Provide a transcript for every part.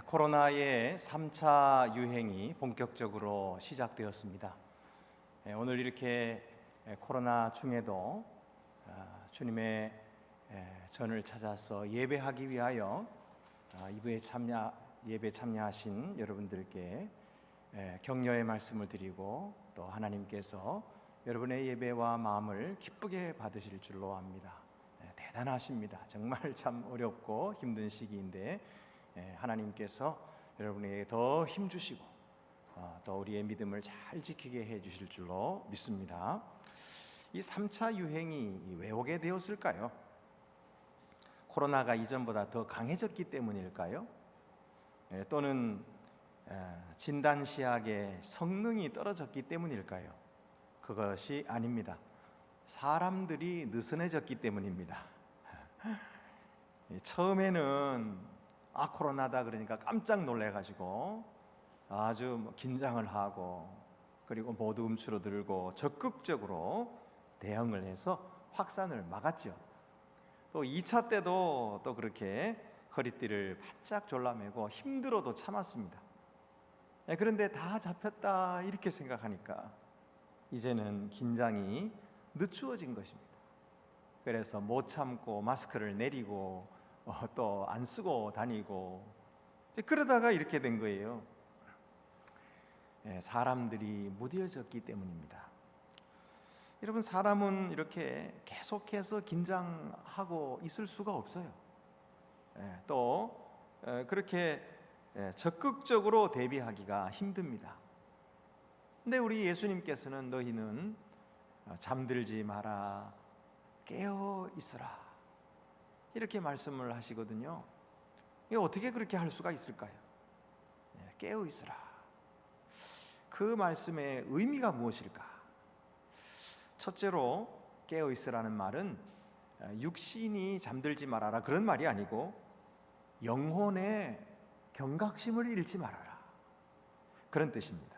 코로나의 3차 유행이 본격적으로 시작되었습니다. 오늘 이렇게 코로나 중에도 주님의 전을 찾아서 예배하기 위하여 예배 참여하신 여러분들께 격려의 말씀을 드리고 또 하나님께서 여러분의 예배와 마음을 기쁘게 받으실 줄로 압니다. 대단하십니다. 정말 참 어렵고 힘든 시기인데 하나님께서 여러분에게 더 힘주시고 또 우리의 믿음을 잘 지키게 해주실 줄로 믿습니다. 이 3차 유행이 왜 오게 되었을까요? 코로나가 이전보다 더 강해졌기 때문일까요? 또는 진단시약의 성능이 떨어졌기 때문일까요? 그것이 아닙니다. 사람들이 느슨해졌기 때문입니다. 처음에는 코로나다 그러니까 깜짝 놀래가지고 아주 긴장을 하고 그리고 모두 움츠러들고 적극적으로 대응을 해서 확산을 막았죠. 또 2차 때도 또 그렇게 허리띠를 바짝 졸라매고 힘들어도 참았습니다. 그런데 다 잡혔다 이렇게 생각하니까 이제는 긴장이 늦추어진 것입니다. 그래서 못 참고 마스크를 내리고 또 안 쓰고 다니고 그러다가 이렇게 된 거예요. 사람들이 무뎌졌기 때문입니다. 여러분, 사람은 이렇게 계속해서 긴장하고 있을 수가 없어요. 또 그렇게 적극적으로 대비하기가 힘듭니다. 근데 우리 예수님께서는 너희는 잠들지 마라, 깨어 있으라 이렇게 말씀을 하시거든요. 이게 어떻게 그렇게 할 수가 있을까요? 깨어 있으라. 그 말씀의 의미가 무엇일까? 첫째로 깨어 있으라는 말은 육신이 잠들지 말아라 그런 말이 아니고 영혼의 경각심을 잃지 말아라 그런 뜻입니다.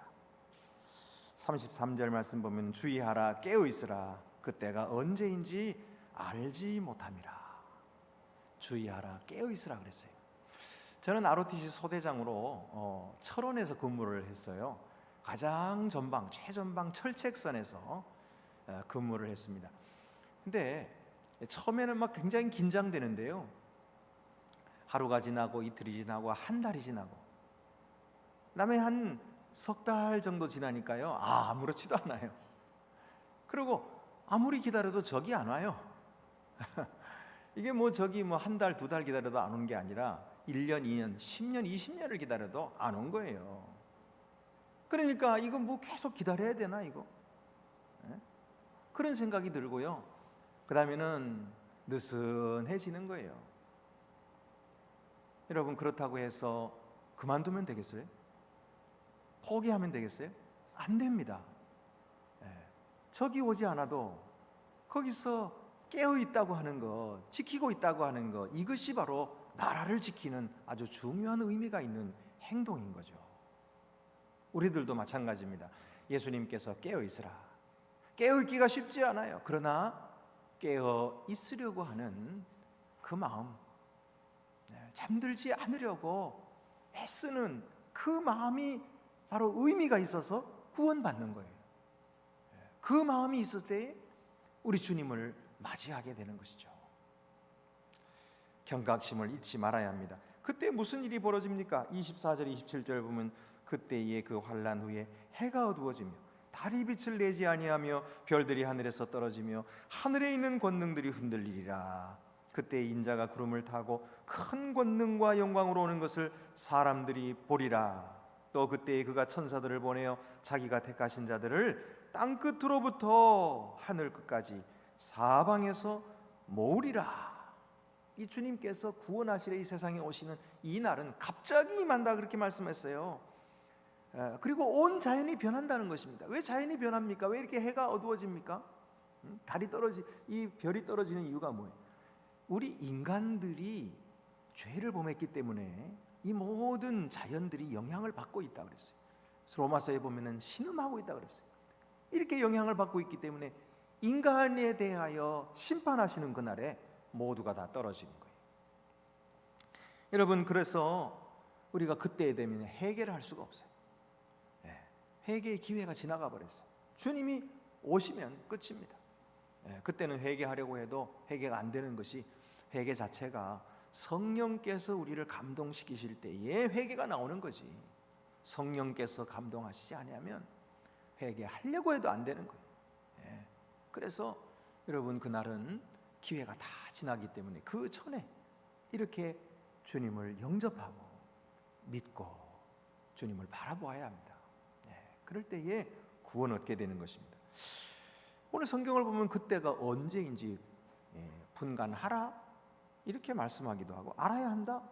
33절 말씀 보면 주의하라, 깨어 있으라, 그때가 언제인지 알지 못함이라. 주의하라, 깨어 있으라 그랬어요. 저는 ROTC 소대장으로 철원에서 근무를 했어요. 가장 전방, 최전방 철책선에서 근무를 했습니다. 근데 처음에는 막 굉장히 긴장되는데요. 하루가 지나고 이틀이 지나고 한 달이 지나고 그다음에 한 석 달 정도 지나니까요, 아무렇지도 않아요. 그리고 아무리 기다려도 적이 안 와요. 이게 적이 한 달, 두 달 기다려도 안 오는 게 아니라 1년, 2년, 10년, 20년을 기다려도 안 온 거예요. 그러니까 이거 계속 기다려야 되나 이거? 그런 생각이 들고요. 그 다음에는 느슨해지는 거예요. 여러분, 그렇다고 해서 그만두면 되겠어요? 포기하면 되겠어요? 안 됩니다. 적이 오지 않아도 거기서 깨어 있다고 하는 것, 지키고 있다고 하는 것, 이것이 바로 나라를 지키는 아주 중요한 의미가 있는 행동인 거죠. 우리들도 마찬가지입니다. 예수님께서 깨어 있으라. 깨어 있기가 쉽지 않아요. 그러나 깨어 있으려고 하는 그 마음, 잠들지 않으려고 애쓰는 그 마음이 바로 의미가 있어서 구원받는 거예요. 그 마음이 있을 때 우리 주님을 맞이하게 되는 것이죠. 경각심을 잊지 말아야 합니다. 그때 무슨 일이 벌어집니까? 24절 27절 보면 그때의 그 환난 후에 해가 어두워지며 달이 빛을 내지 아니하며 별들이 하늘에서 떨어지며 하늘에 있는 권능들이 흔들리리라. 그때 인자가 구름을 타고 큰 권능과 영광으로 오는 것을 사람들이 보리라. 또 그때에 그가 천사들을 보내어 자기가 택하신 자들을 땅 끝으로부터 하늘 끝까지 사방에서 모으리라. 이 주님께서 구원하시려 이 세상에 오시는 이 날은 갑자기 임한다 그렇게 말씀했어요. 그리고 온 자연이 변한다는 것입니다. 왜 자연이 변합니까? 왜 이렇게 해가 어두워집니까? 이 별이 떨어지는 이유가 뭐예요? 우리 인간들이 죄를 범했기 때문에 이 모든 자연들이 영향을 받고 있다 그랬어요. 로마서에 보면은 신음하고 있다 그랬어요. 이렇게 영향을 받고 있기 때문에 인간에 대하여 심판하시는 그날에 모두가 다 떨어지는 거예요. 여러분, 그래서 우리가 그때에 되면 회개를 할 수가 없어요. 회개의 기회가 지나가 버렸어요. 주님이 오시면 끝입니다. 그때는 회개하려고 해도 회개가 안 되는 것이, 회개 자체가 성령께서 우리를 감동시키실 때에 회개가 나오는 거지, 성령께서 감동하시지 아니하면 회개하려고 해도 안 되는 거예요. 그래서 여러분, 그날은 기회가 다 지나기 때문에 그 전에 이렇게 주님을 영접하고 믿고 주님을 바라보아야 합니다. 그럴 때에 구원 얻게 되는 것입니다. 오늘 성경을 보면 그때가 언제인지 분간하라 이렇게 말씀하기도 하고, 알아야 한다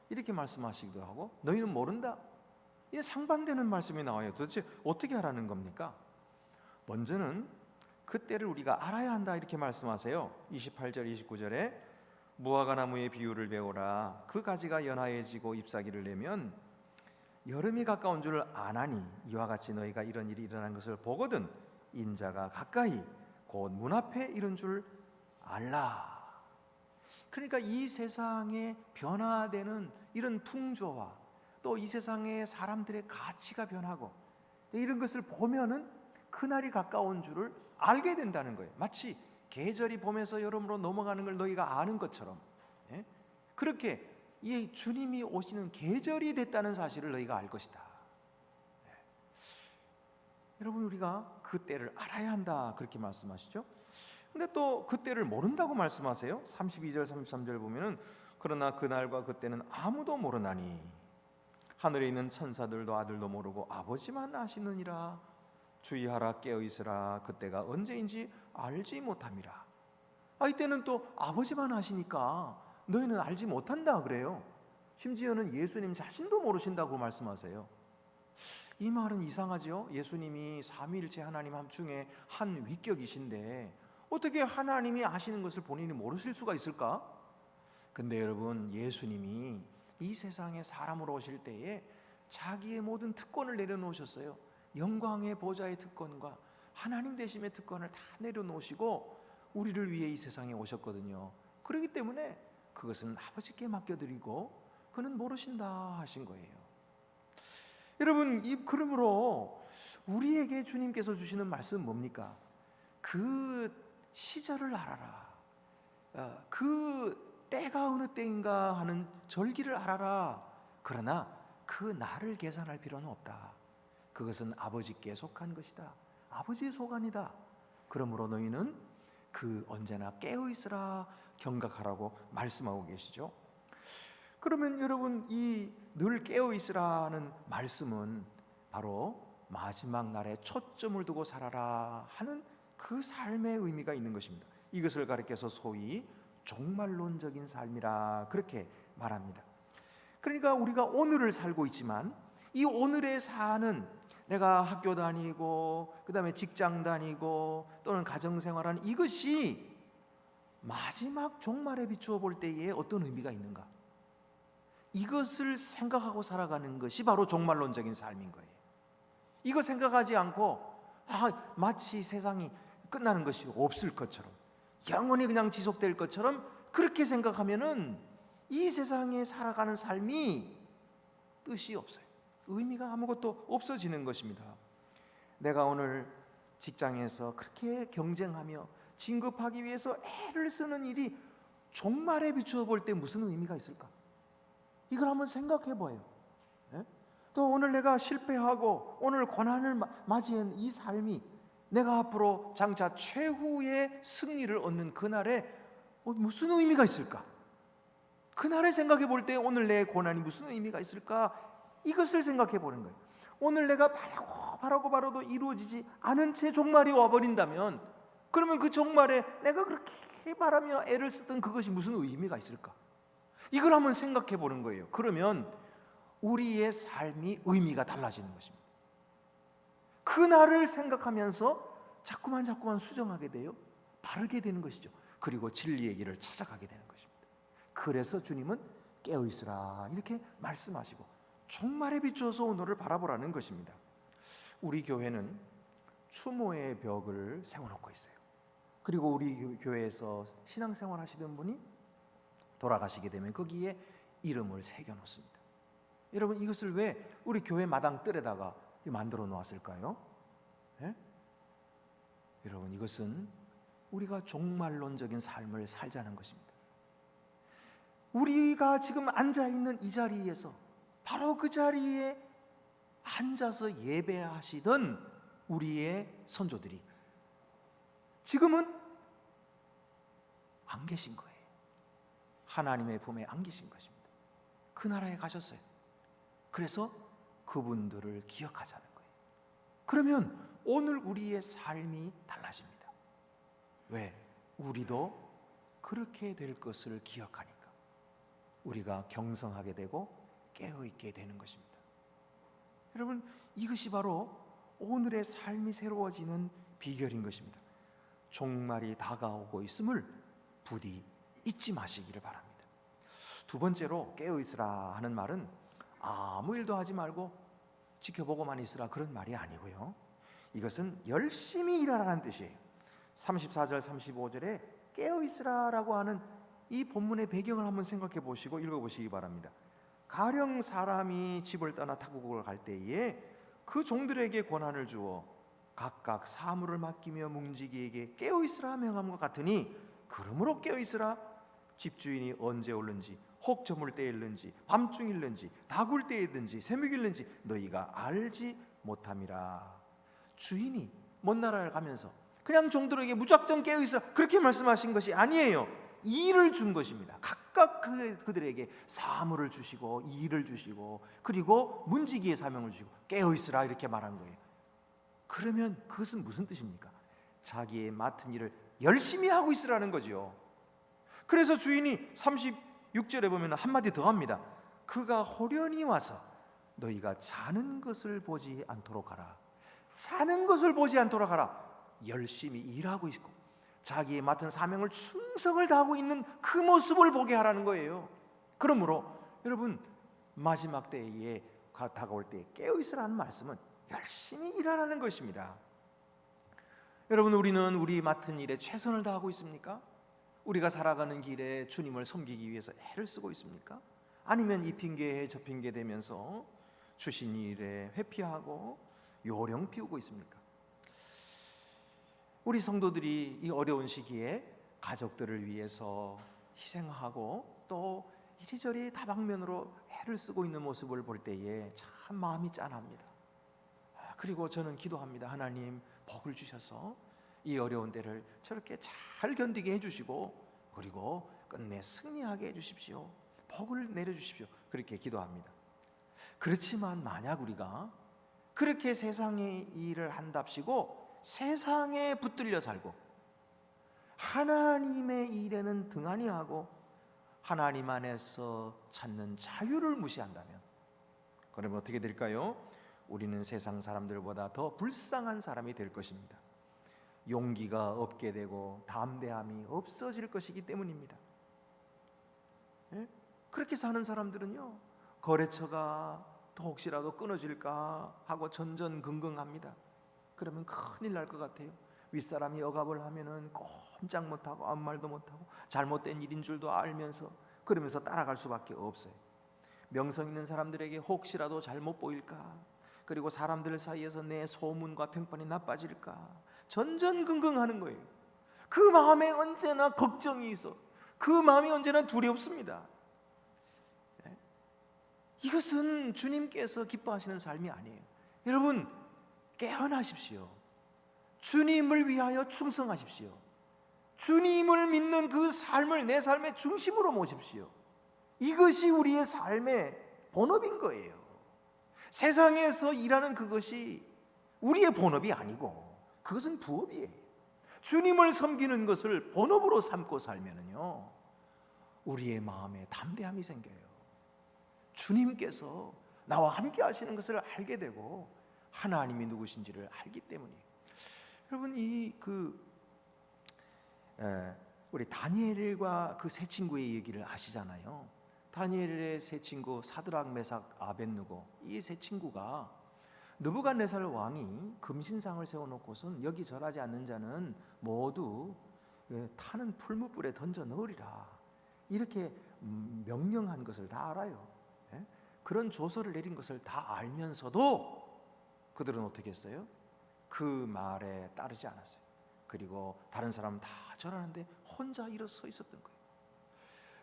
이렇게 말씀하시기도 하고, 너희는 모른다, 이게 상반되는 말씀이 나와요. 도대체 어떻게 하라는 겁니까? 먼저는 그때를 우리가 알아야 한다 이렇게 말씀하세요. 28절 29절에 무화과나무의 비유를 배우라. 그 가지가 연하해지고 잎사귀를 내면 여름이 가까운 줄 아나니 이와 같이 너희가 이런 일이 일어난 것을 보거든 인자가 가까이 곧 문 앞에 이른 줄 알라. 그러니까 이 세상에 변화되는 이런 풍조와 또 이 세상의 사람들의 가치가 변하고 이런 것을 보면은 그날이 가까운 줄을 알게 된다는 거예요. 마치 계절이 봄에서 여름으로 넘어가는 걸 너희가 아는 것처럼, 그렇게 이 주님이 오시는 계절이 됐다는 사실을 너희가 알 것이다. 여러분, 우리가 그 때를 알아야 한다 그렇게 말씀하시죠. 근데 또 그 때를 모른다고 말씀하세요. 32절 33절 보면은 그러나 그날과 그때는 아무도 모르나니 하늘에 있는 천사들도 아들도 모르고 아버지만 아시느니라. 주의하라, 깨어있으라. 그때가 언제인지 알지 못함이라. 이때는 또 아버지만 아시니까 너희는 알지 못한다 그래요. 심지어는 예수님 자신도 모르신다고 말씀하세요. 이 말은 이상하죠. 예수님이 삼위일체 하나님 중에 한 위격이신데 어떻게 하나님이 아시는 것을 본인이 모르실 수가 있을까? 근데 여러분, 예수님이 이 세상에 사람으로 오실 때에 자기의 모든 특권을 내려놓으셨어요. 영광의 보좌의 특권과 하나님 되심의 특권을 다 내려놓으시고 우리를 위해 이 세상에 오셨거든요. 그렇기 때문에 그것은 아버지께 맡겨드리고 그는 모르신다 하신 거예요. 여러분, 그러므로 우리에게 주님께서 주시는 말씀은 뭡니까? 그 시절을 알아라. 그 때가 어느 때인가 하는 절기를 알아라. 그러나 그 날을 계산할 필요는 없다. 그것은 아버지께 속한 것이다. 아버지의 소관이다. 그러므로 너희는 그 언제나 깨어있으라, 경각하라고 말씀하고 계시죠. 그러면 여러분, 이 늘 깨어있으라는 말씀은 바로 마지막 날에 초점을 두고 살아라 하는 그 삶의 의미가 있는 것입니다. 이것을 가리켜서 소위 종말론적인 삶이라 그렇게 말합니다. 그러니까 우리가 오늘을 살고 있지만 이 오늘의 사는, 내가 학교 다니고 그 다음에 직장 다니고 또는 가정생활하는 이것이 마지막 종말에 비추어 볼 때에 어떤 의미가 있는가, 이것을 생각하고 살아가는 것이 바로 종말론적인 삶인 거예요. 이거 생각하지 않고 마치 세상이 끝나는 것이 없을 것처럼, 영원히 그냥 지속될 것처럼 그렇게 생각하면은 이 세상에 살아가는 삶이 뜻이 없어요. 의미가 아무것도 없어지는 것입니다. 내가 오늘 직장에서 그렇게 경쟁하며 진급하기 위해서 애를 쓰는 일이 종말에 비추어 볼 때 무슨 의미가 있을까? 이걸 한번 생각해 봐요. 또 오늘 내가 실패하고 오늘 고난을 맞이한 이 삶이 내가 앞으로 장차 최후의 승리를 얻는 그날에 무슨 의미가 있을까? 그날에 생각해 볼 때 오늘 내 고난이 무슨 의미가 있을까? 이것을 생각해 보는 거예요. 오늘 내가 바라도 이루어지지 않은 채 종말이 와버린다면, 그러면 그 종말에 내가 그렇게 바라며 애를 쓰던 그것이 무슨 의미가 있을까? 이걸 한번 생각해 보는 거예요. 그러면 우리의 삶이 의미가 달라지는 것입니다. 그날을 생각하면서 자꾸만 수정하게 돼요. 바르게 되는 것이죠. 그리고 진리의 길을 찾아가게 되는 것입니다. 그래서 주님은 깨어있으라 이렇게 말씀하시고 종말에 비추어서 오늘을 바라보라는 것입니다. 우리 교회는 추모의 벽을 세워놓고 있어요. 그리고 우리 교회에서 신앙생활 하시던 분이 돌아가시게 되면 거기에 이름을 새겨놓습니다. 여러분, 이것을 왜 우리 교회 마당 뜰에다가 만들어 놓았을까요? 예? 여러분, 이것은 우리가 종말론적인 삶을 살자는 것입니다. 우리가 지금 앉아있는 이 자리에서 바로 그 자리에 앉아서 예배하시던 우리의 선조들이 지금은 안 계신 거예요. 하나님의 품에 안 계신 것입니다. 그 나라에 가셨어요. 그래서 그분들을 기억하자는 거예요. 그러면 오늘 우리의 삶이 달라집니다. 왜? 우리도 그렇게 될 것을 기억하니까 우리가 경성하게 되고 깨어있게 되는 것입니다. 여러분, 이것이 바로 오늘의 삶이 새로워지는 비결인 것입니다. 종말이 다가오고 있음을 부디 잊지 마시기를 바랍니다. 두 번째로 깨어있으라 하는 말은 아무 일도 하지 말고 지켜보고만 있으라 그런 말이 아니고요, 이것은 열심히 일하라는 뜻이에요. 34절 35절에 깨어있으라라고 하는 이 본문의 배경을 한번 생각해 보시고 읽어보시기 바랍니다. 가령 사람이 집을 떠나 타국을 갈 때에 그 종들에게 권한을 주어 각각 사물을 맡기며 뭉지기에게 깨어있으라 명함과 같으니 그러므로 깨어있으라. 집주인이 언제 올는지 혹 저물 때일는지 밤중일는지 다굴 때이든지 새벽일는지 너희가 알지 못함이라. 주인이 먼 나라를 가면서 그냥 종들에게 무작정 깨어있으라 그렇게 말씀하신 것이 아니에요. 일을 준 것입니다. 각각 그들에게 사물을 주시고 일을 주시고 그리고 문지기의 사명을 주시고 깨어있으라 이렇게 말한 거예요. 그러면 그것은 무슨 뜻입니까? 자기의 맡은 일을 열심히 하고 있으라는 거죠. 그래서 주인이 36절에 보면 한마디 더 합니다. 그가 호련히 와서 너희가 자는 것을 보지 않도록 하라. 자는 것을 보지 않도록 하라. 열심히 일하고 있고 자기의 맡은 사명을 충성을 다하고 있는 그 모습을 보게 하라는 거예요. 그러므로 여러분, 마지막 때에 다가올 때에 깨어있으라는 말씀은 열심히 일하라는 것입니다. 여러분, 우리는 우리 맡은 일에 최선을 다하고 있습니까? 우리가 살아가는 길에 주님을 섬기기 위해서 애를 쓰고 있습니까? 아니면 이 핑계에 저 핑계 대면서 주신 일에 회피하고 요령 피우고 있습니까? 우리 성도들이 이 어려운 시기에 가족들을 위해서 희생하고 또 이리저리 다방면으로 애를 쓰고 있는 모습을 볼 때에 참 마음이 짠합니다. 그리고 저는 기도합니다. 하나님, 복을 주셔서 이 어려운 때를 저렇게 잘 견디게 해주시고 그리고 끝내 승리하게 해주십시오. 복을 내려주십시오. 그렇게 기도합니다. 그렇지만 만약 우리가 그렇게 세상의 일을 한답시고 세상에 붙들려 살고 하나님의 일에는 등한히 하고 하나님 안에서 찾는 자유를 무시한다면 그러면 어떻게 될까요? 우리는 세상 사람들보다 더 불쌍한 사람이 될 것입니다. 용기가 없게 되고 담대함이 없어질 것이기 때문입니다. 그렇게 사는 사람들은요, 거래처가 또 혹시라도 끊어질까 하고 전전긍긍합니다. 그러면 큰일 날 것 같아요. 윗사람이 억압을 하면은 꼼짝 못하고 아무 말도 못하고 잘못된 일인 줄도 알면서 그러면서 따라갈 수밖에 없어요. 명성 있는 사람들에게 혹시라도 잘못 보일까, 그리고 사람들 사이에서 내 소문과 평판이 나빠질까 전전긍긍하는 거예요. 그 마음에 언제나 걱정이 있어. 그 마음이 언제나 두렵습니다. 이것은 주님께서 기뻐하시는 삶이 아니에요. 여러분, 깨어나십시오. 주님을 위하여 충성하십시오. 주님을 믿는 그 삶을 내 삶의 중심으로 모십시오. 이것이 우리의 삶의 본업인 거예요. 세상에서 일하는 그것이 우리의 본업이 아니고 그것은 부업이에요. 주님을 섬기는 것을 본업으로 삼고 살면은요, 우리의 마음에 담대함이 생겨요. 주님께서 나와 함께 하시는 것을 알게 되고 하나님이 누구신지를 알기 때문이에요. 여러분, 우리 다니엘과 그 세 친구의 얘기를 아시잖아요. 다니엘의 세 친구 사드락, 메삭, 아벳느고, 이 세 친구가 느부갓네살 왕이 금신상을 세워놓고선 여기 절하지 않는 자는 모두 타는 풀무불에 던져 넣으리라 이렇게 명령한 것을 다 알아요. 그런 조서를 내린 것을 다 알면서도 그들은 어떻게 했어요? 그 말에 따르지 않았어요. 그리고 다른 사람은 다 절하는데 혼자 일어서 있었던 거예요.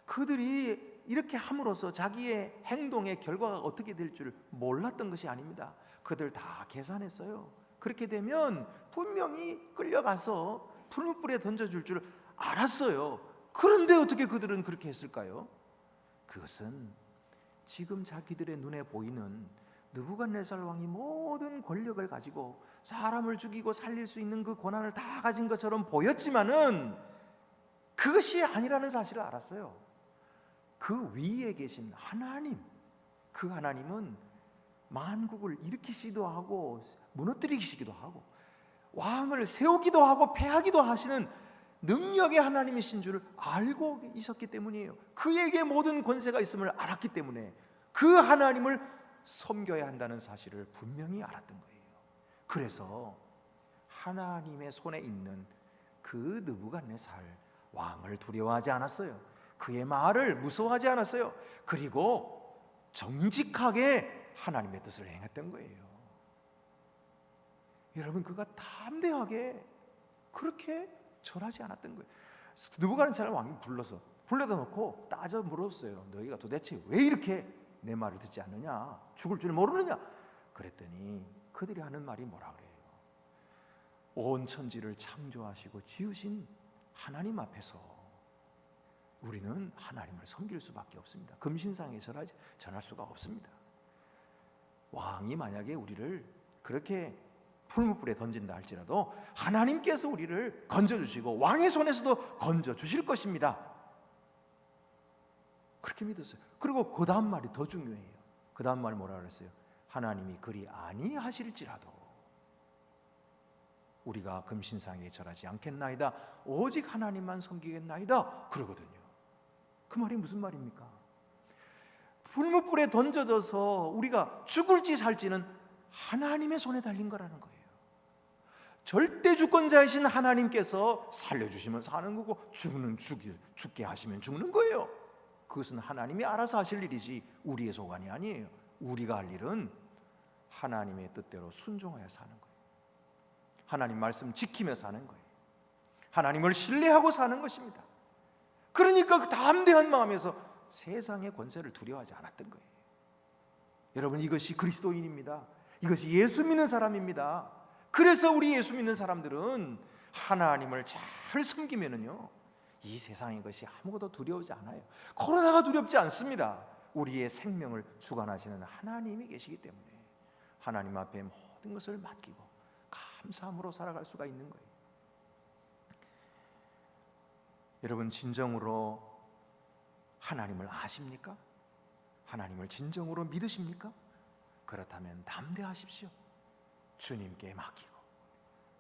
그들이 이렇게 함으로써 자기의 행동의 결과가 어떻게 될 줄 몰랐던 것이 아닙니다. 그들 다 계산했어요. 그렇게 되면 분명히 끌려가서 풀무불에 던져줄 줄 알았어요. 그런데 어떻게 그들은 그렇게 했을까요? 그것은 지금 자기들의 눈에 보이는 느부갓네살 왕이 모든 권력을 가지고 사람을 죽이고 살릴 수 있는 그 권한을 다 가진 것처럼 보였지만은 그것이 아니라는 사실을 알았어요. 그 위에 계신 하나님, 그 하나님은 만국을 일으키시기도 하고 무너뜨리시기도 하고 왕을 세우기도 하고 패하기도 하시는 능력의 하나님이신 줄을 알고 있었기 때문이에요. 그에게 모든 권세가 있음을 알았기 때문에 그 하나님을 섬겨야 한다는 사실을 분명히 알았던 거예요. 그래서 하나님의 손에 있는 그 느부갓네살 왕을 두려워하지 않았어요. 그의 말을 무서워하지 않았어요. 그리고 정직하게 하나님의 뜻을 행했던 거예요. 여러분, 그가 담대하게 그렇게 절하지 않았던 거예요. 느부갓네살 왕이 불러다 놓고 따져 물었어요. 너희가 도대체 왜 이렇게 내 말을 듣지 않느냐? 죽을 줄 모르느냐? 그랬더니 그들이 하는 말이 뭐라 그래요? 온 천지를 창조하시고 지으신 하나님 앞에서 우리는 하나님을 섬길 수밖에 없습니다. 금신상에 전할 수가 없습니다. 왕이 만약에 우리를 그렇게 풀무불에 던진다 할지라도 하나님께서 우리를 건져주시고 왕의 손에서도 건져주실 것입니다. 그렇게 믿었어요. 그리고 그 다음 말이 더 중요해요. 그 다음 말 뭐라 그랬어요? 하나님이 그리 아니하실지라도 우리가 금신상에 절하지 않겠나이다. 오직 하나님만 섬기겠나이다. 그러거든요. 그 말이 무슨 말입니까? 풀무불에 던져져서 우리가 죽을지 살지는 하나님의 손에 달린 거라는 거예요. 절대 주권자이신 하나님께서 살려주시면 사는 거고 죽게 하시면 죽는 거예요. 그것은 하나님이 알아서 하실 일이지 우리의 소관이 아니에요. 우리가 할 일은 하나님의 뜻대로 순종하여 사는 거예요. 하나님 말씀 지키며 사는 거예요. 하나님을 신뢰하고 사는 것입니다. 그러니까 그 담대한 마음에서 세상의 권세를 두려워하지 않았던 거예요. 여러분, 이것이 그리스도인입니다. 이것이 예수 믿는 사람입니다. 그래서 우리 예수 믿는 사람들은 하나님을 잘 섬기면은요, 이 세상의 것이 아무것도 두려우지 않아요. 코로나가 두렵지 않습니다. 우리의 생명을 주관하시는 하나님이 계시기 때문에 하나님 앞에 모든 것을 맡기고 감사함으로 살아갈 수가 있는 거예요. 여러분, 진정으로 하나님을 아십니까? 하나님을 진정으로 믿으십니까? 그렇다면 담대하십시오. 주님께 맡기고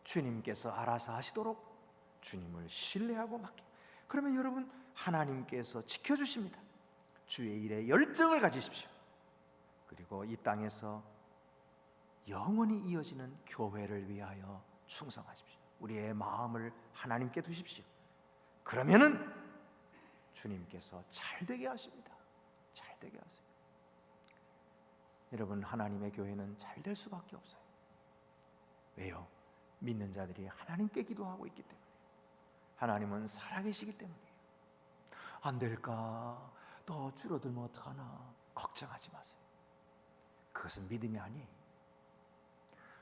주님께서 알아서 하시도록 주님을 신뢰하고 맡기고, 그러면 여러분, 하나님께서 지켜주십니다. 주의 일에 열정을 가지십시오. 그리고 이 땅에서 영원히 이어지는 교회를 위하여 충성하십시오. 우리의 마음을 하나님께 두십시오. 그러면은 주님께서 잘되게 하십니다. 잘되게 하세요. 여러분, 하나님의 교회는 잘될 수밖에 없어요. 왜요? 믿는 자들이 하나님께 기도하고 있기 때문에, 하나님은 살아계시기 때문이에요. 안 될까? 또 줄어들면 어떡하나? 걱정하지 마세요. 그것은 믿음이 아니에요.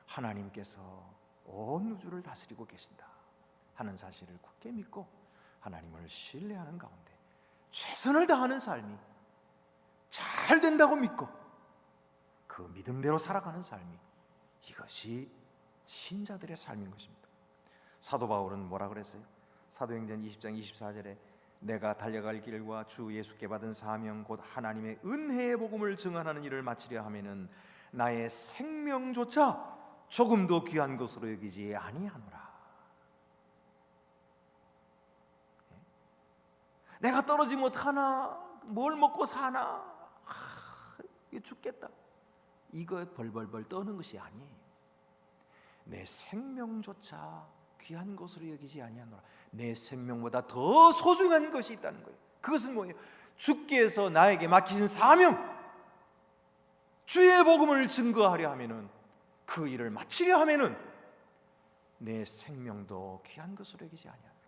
하나님께서 온 우주를 다스리고 계신다 하는 사실을 굳게 믿고 하나님을 신뢰하는 가운데 최선을 다하는 삶이 잘 된다고 믿고 그 믿음대로 살아가는 삶이, 이것이 신자들의 삶인 것입니다. 사도 바울은 뭐라 그랬어요? 사도행전 20장 24절에 내가 달려갈 길과 주 예수께 받은 사명 곧 하나님의 은혜의 복음을 증언하는 일을 마치려 하면은 나의 생명조차 조금도 귀한 것으로 여기지 아니하노라. 내가 떨어지면 어떡하나? 뭘 먹고 사나? 이거 죽겠다. 이거 벌벌벌 떠는 것이 아니에요. 내 생명조차 귀한 것으로 여기지 아니하노라. 내 생명보다 더 소중한 것이 있다는 거예요. 그것은 뭐예요? 주께서 나에게 맡기신 사명, 주의 복음을 증거하려 하면은, 그 일을 마치려 하면은 내 생명도 귀한 것으로 여기지 아니하노라.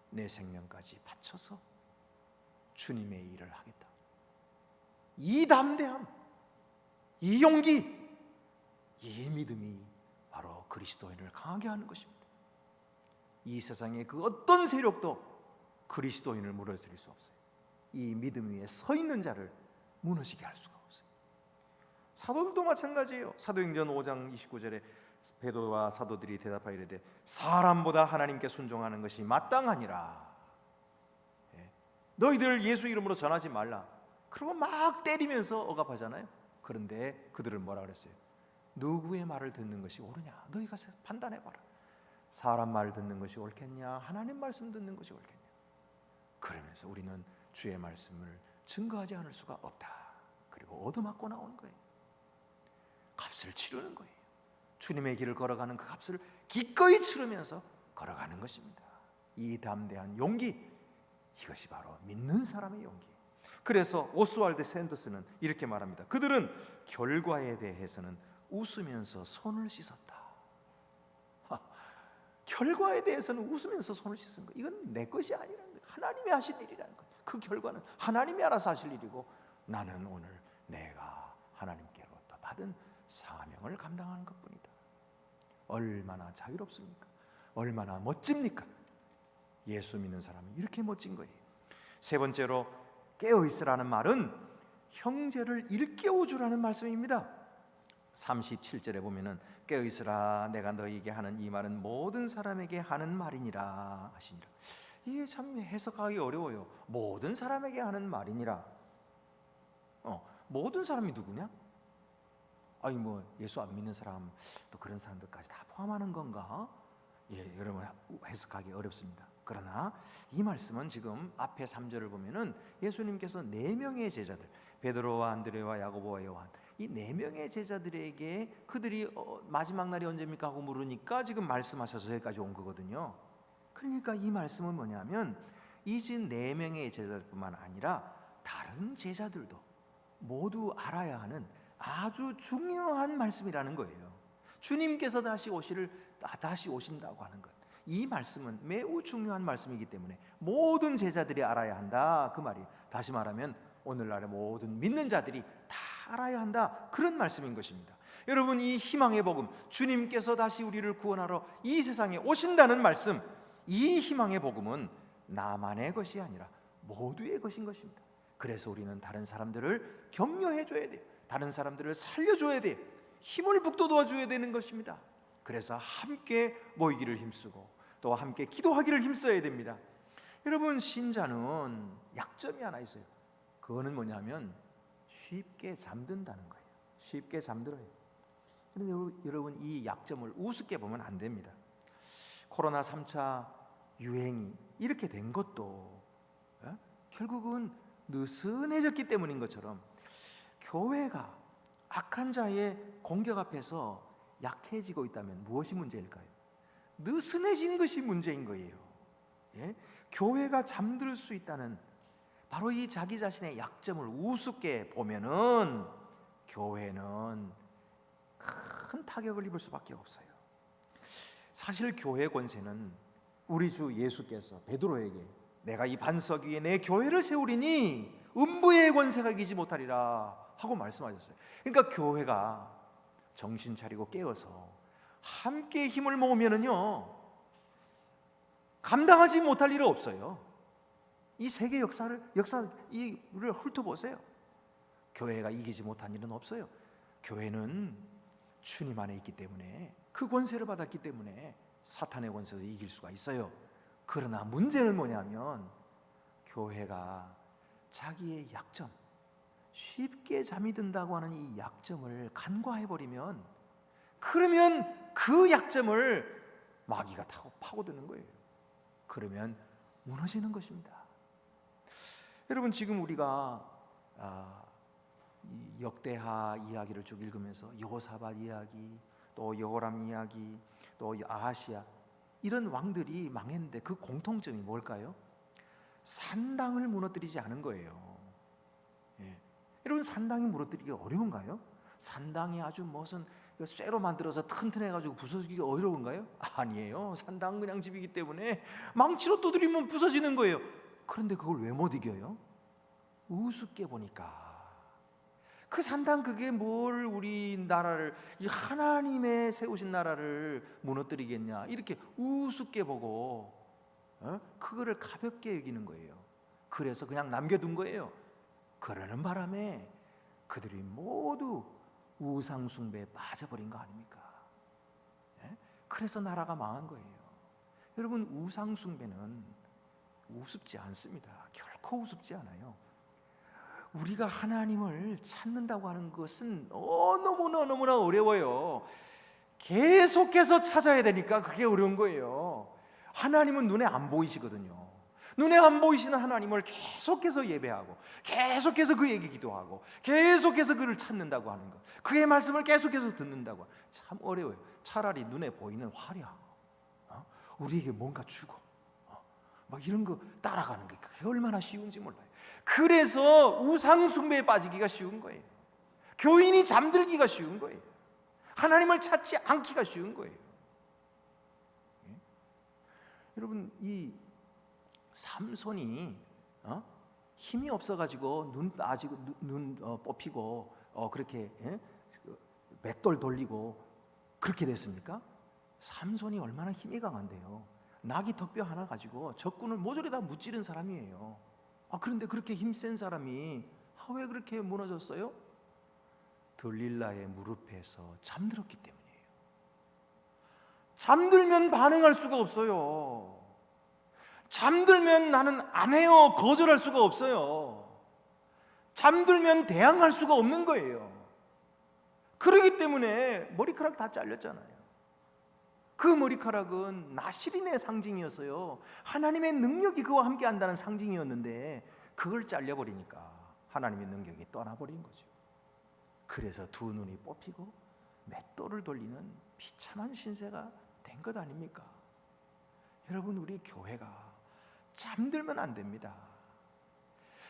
내 생명까지 바쳐서 주님의 일을 하겠다. 이 담대함, 이 용기, 이 믿음이 바로 그리스도인을 강하게 하는 것입니다. 이 세상의 그 어떤 세력도 그리스도인을 무너뜨릴 수 없어요. 이 믿음 위에 서 있는 자를 무너지게 할 수가 없어요. 사도들도 마찬가지예요. 사도행전 5장 29절에 베드로와 사도들이 대답하여 이르되 사람보다 하나님께 순종하는 것이 마땅하니라. 너희들 예수 이름으로 전하지 말라. 그리고 막 때리면서 억압하잖아요. 그런데 그들은 뭐라 그랬어요? 누구의 말을 듣는 것이 옳으냐? 너희가 판단해봐라. 사람 말 듣는 것이 옳겠냐? 하나님 말씀 듣는 것이 옳겠냐? 그러면서 우리는 주의 말씀을 증거하지 않을 수가 없다. 그리고 얻어맞고 나오는 거예요. 값을 치르는 거예요. 주님의 길을 걸어가는 그 값을 기꺼이 치르면서 걸어가는 것입니다. 이 담대한 용기, 이것이 바로 믿는 사람의 용기. 그래서 오스왈드 샌더스는 이렇게 말합니다. 그들은 결과에 대해서는 웃으면서 손을 씻었다. 결과에 대해서는 웃으면서 손을 씻은 거, 이건 내 것이 아니라는 거예요. 하나님이 하신 일이라는 거예요. 그 결과는 하나님이 알아서 하실 일이고, 나는 오늘 내가 하나님께로부터 받은 사명을 감당하는 것뿐이다. 얼마나 자유롭습니까? 얼마나 멋집니까? 예수 믿는 사람은 이렇게 멋진 거예요. 세 번째로 깨어있으라는 말은 형제를 일깨워주라는 말씀입니다. 37절에 보면은 깨어있으라, 내가 너희에게 하는 이 말은 모든 사람에게 하는 말이니라 하시니라. 이게 참 해석하기 어려워요. 모든 사람에게 하는 말이니라. 모든 사람이 누구냐? 아니 뭐 예수 안 믿는 사람, 또 그런 사람들까지 다 포함하는 건가? 여러분 해석하기 어렵습니다. 그러나 이 말씀은 지금 앞에 3절을 보면은 예수님께서 4명의 제자들, 베드로와 안드레와 야고보와 요한, 이 4명의 제자들에게 그들이 마지막 날이 언제입니까? 하고 물으니까 지금 말씀하셔서 여기까지 온 거거든요. 그러니까 이 말씀은 뭐냐면 이 지금 4명의 제자들뿐만 아니라 다른 제자들도 모두 알아야 하는 아주 중요한 말씀이라는 거예요. 주님께서 다시 오신다고 하는 것, 이 말씀은 매우 중요한 말씀이기 때문에 모든 제자들이 알아야 한다, 그 말이에요. 다시 말하면 오늘날의 모든 믿는 자들이 다 알아야 한다, 그런 말씀인 것입니다. 여러분, 이 희망의 복음, 주님께서 다시 우리를 구원하러 이 세상에 오신다는 말씀, 이 희망의 복음은 나만의 것이 아니라 모두의 것인 것입니다. 그래서 우리는 다른 사람들을 격려해 줘야 돼요. 다른 사람들을 살려줘야 돼요. 힘을 북돋워 줘야 되는 것입니다. 그래서 함께 모이기를 힘쓰고 또 함께 기도하기를 힘써야 됩니다. 여러분, 신자는 약점이 하나 있어요. 그거는 뭐냐면 쉽게 잠든다는 거예요. 쉽게 잠들어요. 그런데 여러분, 이 약점을 우습게 보면 안 됩니다. 코로나 3차 유행이 이렇게 된 것도 결국은 느슨해졌기 때문인 것처럼 교회가 악한 자의 공격 앞에서 약해지고 있다면 무엇이 문제일까요? 느슨해진 것이 문제인 거예요. 교회가 잠들 수 있다는 바로 이 자기 자신의 약점을 우습게 보면은 교회는 큰 타격을 입을 수밖에 없어요. 사실 교회 권세는 우리 주 예수께서 베드로에게 내가 이 반석 위에 내 교회를 세우리니 음부의 권세가 이기지 못하리라 하고 말씀하셨어요. 그러니까 교회가 정신 차리고 깨어서 함께 힘을 모으면은요, 감당하지 못할 일은 없어요. 이 세계 역사를 훑어보세요. 교회가 이기지 못한 일은 없어요. 교회는 주님 안에 있기 때문에, 그 권세를 받았기 때문에 사탄의 권세도 이길 수가 있어요. 그러나 문제는 뭐냐면 교회가 자기의 약점, 쉽게 잠이 든다고 하는 이 약점을 간과해버리면, 그러면 그 약점을 마귀가 타고 파고드는 거예요. 그러면 무너지는 것입니다. 여러분, 지금 우리가 이 역대하 이야기를 쭉 읽으면서 여호사밧 이야기, 또 여호람 이야기, 또 아하시아, 이런 왕들이 망했는데 그 공통점이 뭘까요? 산당을 무너뜨리지 않은 거예요. 여러분, 산당이 무너뜨리기 어려운가요? 산당이 아주 무슨 쇠로 만들어서 튼튼해가지고 부서지기 어려운가요? 아니에요. 산당은 그냥 집이기 때문에 망치로 두드리면 부서지는 거예요. 그런데 그걸 왜 못 이겨요? 우습게 보니까. 그 산당, 그게 뭘 우리나라를, 이 하나님의 세우신 나라를 무너뜨리겠냐, 이렇게 우습게 보고 그거를 가볍게 여기는 거예요. 그래서 그냥 남겨둔 거예요. 그러는 바람에 그들이 모두 우상 숭배에 빠져버린 거 아닙니까? 그래서 나라가 망한 거예요. 여러분, 우상 숭배는 우습지 않습니다. 결코 우습지 않아요. 우리가 하나님을 찾는다고 하는 것은 너무나 어려워요. 계속해서 찾아야 되니까 그게 어려운 거예요. 하나님은 눈에 안 보이시거든요. 눈에 안 보이시는 하나님을 계속해서 예배하고, 계속해서 그에게 기도하고, 계속해서 그를 찾는다고 하는 것, 그의 말씀을 계속해서 듣는다고, 참 어려워요. 차라리 눈에 보이는 화려하고 우리에게 뭔가 주고 막 이런 거 따라가는 게 그게 얼마나 쉬운지 몰라요. 그래서 우상 숭배에 빠지기가 쉬운 거예요. 교인이 잠들기가 쉬운 거예요. 하나님을 찾지 않기가 쉬운 거예요. 여러분, 이 삼손이 힘이 없어가지고 눈 빠지고 눈 뽑히고 그렇게 맷돌 돌리고 그렇게 됐습니까? 삼손이 얼마나 힘이 강한데요. 나귀 턱뼈 하나 가지고 적군을 모조리 다 무찌른 사람이에요. 그런데 그렇게 힘센 사람이 왜 그렇게 무너졌어요? 들릴라의 무릎에서 잠들었기 때문이에요. 잠들면 반응할 수가 없어요. 잠들면 나는 안 해요, 거절할 수가 없어요. 잠들면 대항할 수가 없는 거예요. 그렇기 때문에 머리카락 다 잘렸잖아요. 그 머리카락은 나실인의 상징이었어요. 하나님의 능력이 그와 함께 한다는 상징이었는데 그걸 잘려버리니까 하나님의 능력이 떠나버린 거죠. 그래서 두 눈이 뽑히고 맷돌을 돌리는 비참한 신세가 된 것 아닙니까? 여러분, 우리 교회가 잠들면 안 됩니다.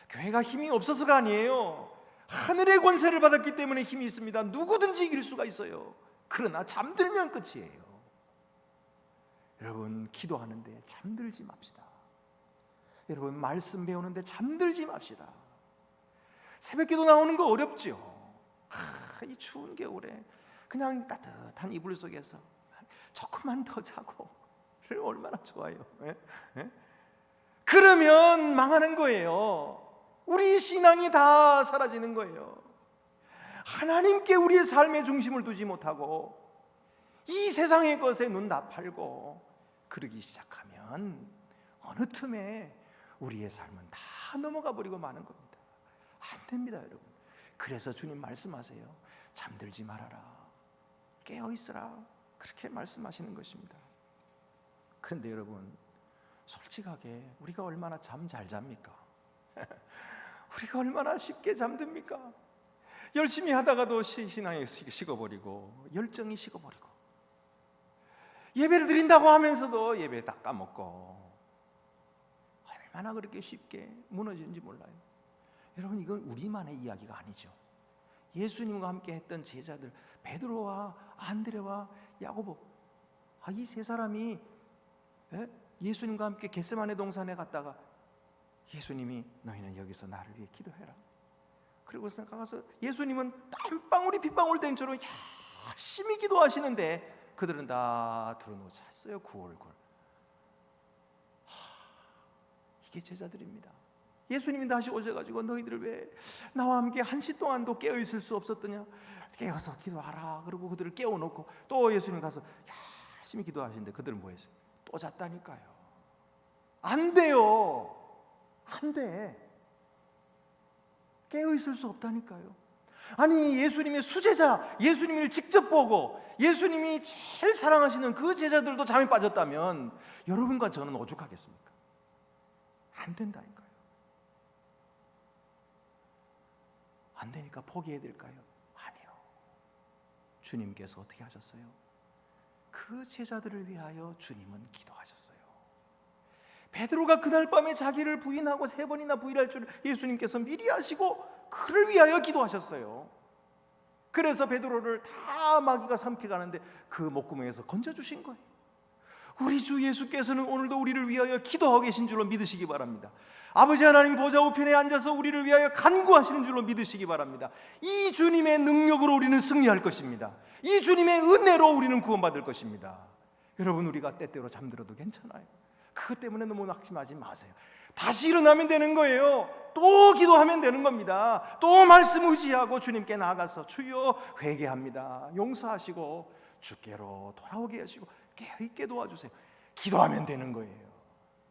교회가 힘이 없어서가 아니에요. 하늘의 권세를 받았기 때문에 힘이 있습니다. 누구든지 이길 수가 있어요. 그러나 잠들면 끝이에요. 여러분, 기도하는데 잠들지 맙시다. 여러분, 말씀 배우는데 잠들지 맙시다. 새벽기도 나오는 거 어렵죠. 이 추운 겨울에 그냥 따뜻한 이불 속에서 조금만 더 자고 얼마나 좋아요. 그러면 망하는 거예요. 우리 신앙이 다 사라지는 거예요. 하나님께 우리의 삶의 중심을 두지 못하고 이 세상의 것에 눈 다 팔고 그러기 시작하면 어느 틈에 우리의 삶은 다 넘어가 버리고 마는 겁니다. 안 됩니다, 여러분. 그래서 주님 말씀하세요. 잠들지 말아라, 깨어 있으라, 그렇게 말씀하시는 것입니다. 그런데 여러분, 솔직하게 우리가 얼마나 잠 잘 잡니까? 우리가 얼마나 쉽게 잠듭니까? 열심히 하다가도 신앙이 식어버리고 열정이 식어버리고, 예배를 드린다고 하면서도 예배 다 까먹고, 얼마나 그렇게 쉽게 무너지는지 몰라요. 여러분, 이건 우리만의 이야기가 아니죠. 예수님과 함께 했던 제자들 베드로와 안드레와 야고보, 이 세 사람이 예수님과 함께 겟세마네 동산에 갔다가 예수님이 너희는 여기서 나를 위해 기도해라. 그리고서 가서 예수님은 땀방울이 빗방울 땡처럼 열심히 기도하시는데 그들은 다 들어누워 잤어요. 구울구울. 이게 제자들입니다. 예수님이 다시 오셔가지고 너희들을 왜 나와 함께 한시 동안도 깨어있을 수 없었더냐? 깨어서 기도하라. 그리고 그들을 깨워놓고 또 예수님이 가서 열심히 기도하시는데 그들은 뭐 했어요? 또 잤다니까요. 안 돼요. 안 돼. 깨어있을 수 없다니까요. 아니, 예수님의 수제자, 예수님을 직접 보고 예수님이 제일 사랑하시는 그 제자들도 잠에 빠졌다면 여러분과 저는 오죽하겠습니까? 안 된다니까요. 안 되니까 포기해야 될까요? 아니요. 주님께서 어떻게 하셨어요? 그 제자들을 위하여 주님은 기도하셨어요. 베드로가 그날 밤에 자기를 부인하고 3번이나 부인할 줄 예수님께서 미리 아시고 그를 위하여 기도하셨어요. 그래서 베드로를 다 마귀가 삼켜 가는데 그 목구멍에서 건져주신 거예요. 우리 주 예수께서는 오늘도 우리를 위하여 기도하고 계신 줄로 믿으시기 바랍니다. 아버지 하나님 보좌 우편에 앉아서 우리를 위하여 간구하시는 줄로 믿으시기 바랍니다. 이 주님의 능력으로 우리는 승리할 것입니다. 이 주님의 은혜로 우리는 구원받을 것입니다. 여러분, 우리가 때때로 잠들어도 괜찮아요. 그것 때문에 너무 낙심하지 마세요. 다시 일어나면 되는 거예요. 또 기도하면 되는 겁니다. 또 말씀 의지하고 주님께 나아가서 주여 회개합니다, 용서하시고 주께로 돌아오게 하시고 깨어있게 도와주세요. 기도하면 되는 거예요.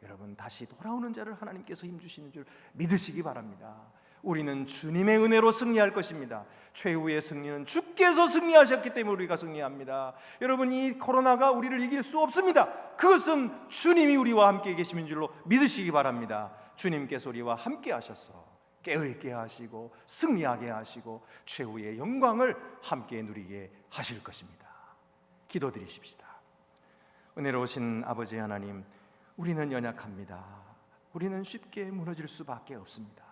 여러분, 다시 돌아오는 자를 하나님께서 힘주시는 줄 믿으시기 바랍니다. 우리는 주님의 은혜로 승리할 것입니다. 최후의 승리는 주께서 승리하셨기 때문에 우리가 승리합니다. 여러분, 이 코로나가 우리를 이길 수 없습니다. 그것은 주님이 우리와 함께 계시는 줄로 믿으시기 바랍니다. 주님께서 우리와 함께 하셔서 깨어있게 하시고 승리하게 하시고 최후의 영광을 함께 누리게 하실 것입니다. 기도드리십시다. 은혜로우신 아버지 하나님, 우리는 연약합니다. 우리는 쉽게 무너질 수밖에 없습니다.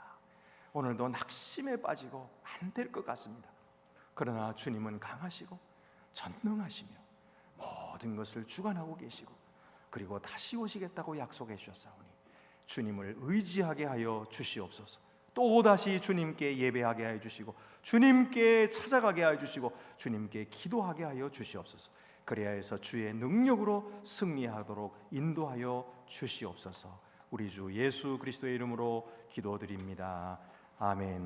오늘도 낙심에 빠지고 안 될 것 같습니다. 그러나 주님은 강하시고 전능하시며 모든 것을 주관하고 계시고 그리고 다시 오시겠다고 약속해 주셨사오니 주님을 의지하게 하여 주시옵소서. 또다시 주님께 예배하게 하여 주시고 주님께 찾아가게 하여 주시고 주님께 기도하게 하여 주시옵소서. 그래야 해서 주의 능력으로 승리하도록 인도하여 주시옵소서. 우리 주 예수 그리스도의 이름으로 기도드립니다. 아멘.